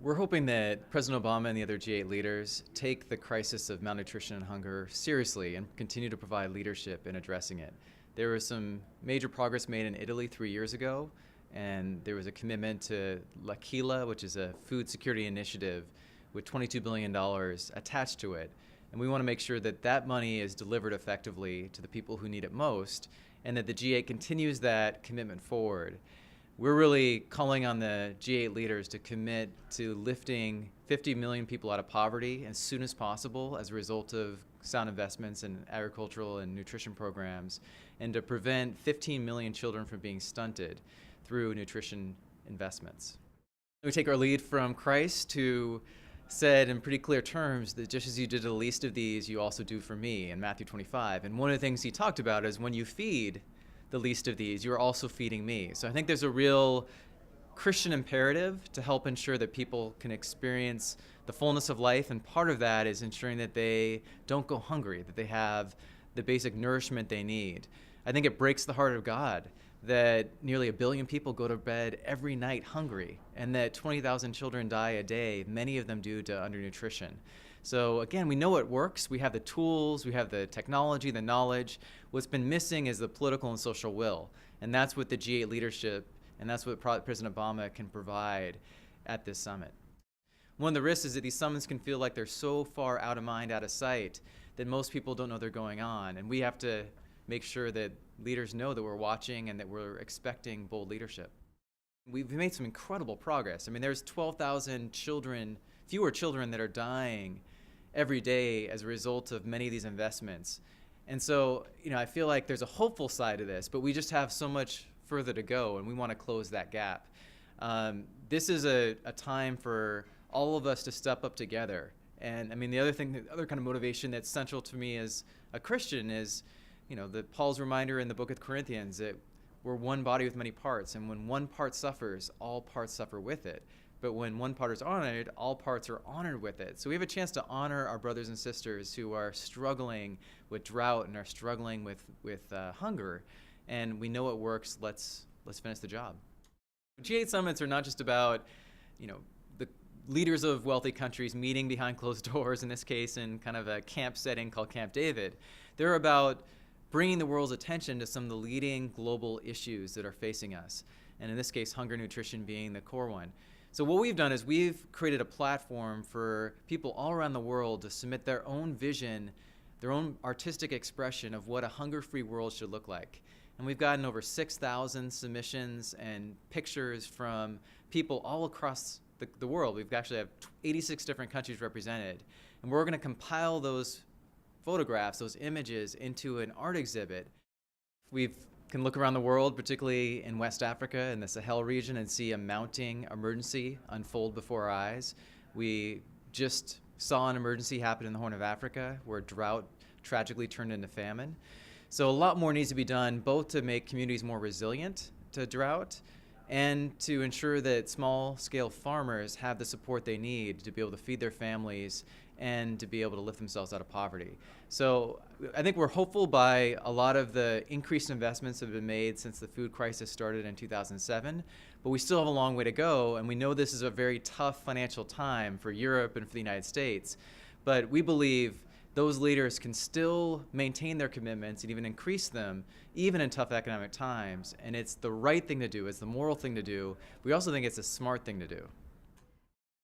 We're hoping that President Obama and the other G8 leaders take the crisis of malnutrition and hunger seriously and continue to provide leadership in addressing it. There was some major progress made in Italy 3 years ago, and there was a commitment to L'Aquila, which is a food security initiative with $22 billion attached to it. And we want to make sure that that money is delivered effectively to the people who need it most, and that the G8 continues that commitment forward. We're really calling on the G8 leaders to commit to lifting 50 million people out of poverty as soon as possible as a result of sound investments in agricultural and nutrition programs, and to prevent 15 million children from being stunted through nutrition investments. We take our lead from Christ, who said in pretty clear terms that just as you did the least of these, you also do for me in Matthew 25. And one of the things he talked about is when you feed the least of these, you're also feeding me. So I think there's a real Christian imperative to help ensure that people can experience the fullness of life, and part of that is ensuring that they don't go hungry, that they have the basic nourishment they need. I think it breaks the heart of God that nearly 1 billion people go to bed every night hungry, and that 20,000 children die a day, many of them due to undernutrition. So again, we know it works. We have the tools, we have the technology, the knowledge. What's been missing is the political and social will. And that's what the G8 leadership, and that's what President Obama can provide at this summit. One of the risks is that these summits can feel like they're so far out of mind, out of sight, that most people don't know they're going on. And we have to make sure that leaders know that we're watching and that we're expecting bold leadership. We've made some incredible progress. I mean, there's 12,000 children, fewer children that are dying every day as a result of many of these investments. And so, I feel like there's a hopeful side to this, but we just have so much further to go, and we want to close that gap. This is a time for all of us to step up together. And I mean, the other kind of motivation that's central to me as a Christian is, Paul's reminder in the book of Corinthians that we're one body with many parts, and when one part suffers, all parts suffer with it. But when one part is honored, all parts are honored with it. So we have a chance to honor our brothers and sisters who are struggling with drought and are struggling with hunger. And we know it works. Let's finish the job. G8 summits are not just about, the leaders of wealthy countries meeting behind closed doors, in this case in kind of a camp setting called Camp David. They're about bringing the world's attention to some of the leading global issues that are facing us. And in this case, hunger, nutrition being the core one. So what we've done is we've created a platform for people all around the world to submit their own vision, their own artistic expression of what a hunger-free world should look like. And we've gotten over 6,000 submissions and pictures from people all across the world. We've actually have 86 different countries represented. And we're going to compile those photographs, those images, into an art exhibit. We can look around the world, particularly in West Africa and the Sahel region, and see a mounting emergency unfold before our eyes. We just saw an emergency happen in the Horn of Africa where drought tragically turned into famine. So a lot more needs to be done, both to make communities more resilient to drought and to ensure that small-scale farmers have the support they need to be able to feed their families and to be able to lift themselves out of poverty. So I think we're hopeful by a lot of the increased investments that have been made since the food crisis started in 2007, but we still have a long way to go, and we know this is a very tough financial time for Europe and for the United States, but we believe those leaders can still maintain their commitments and even increase them, even in tough economic times, and it's the right thing to do, it's the moral thing to do. We also think it's a smart thing to do.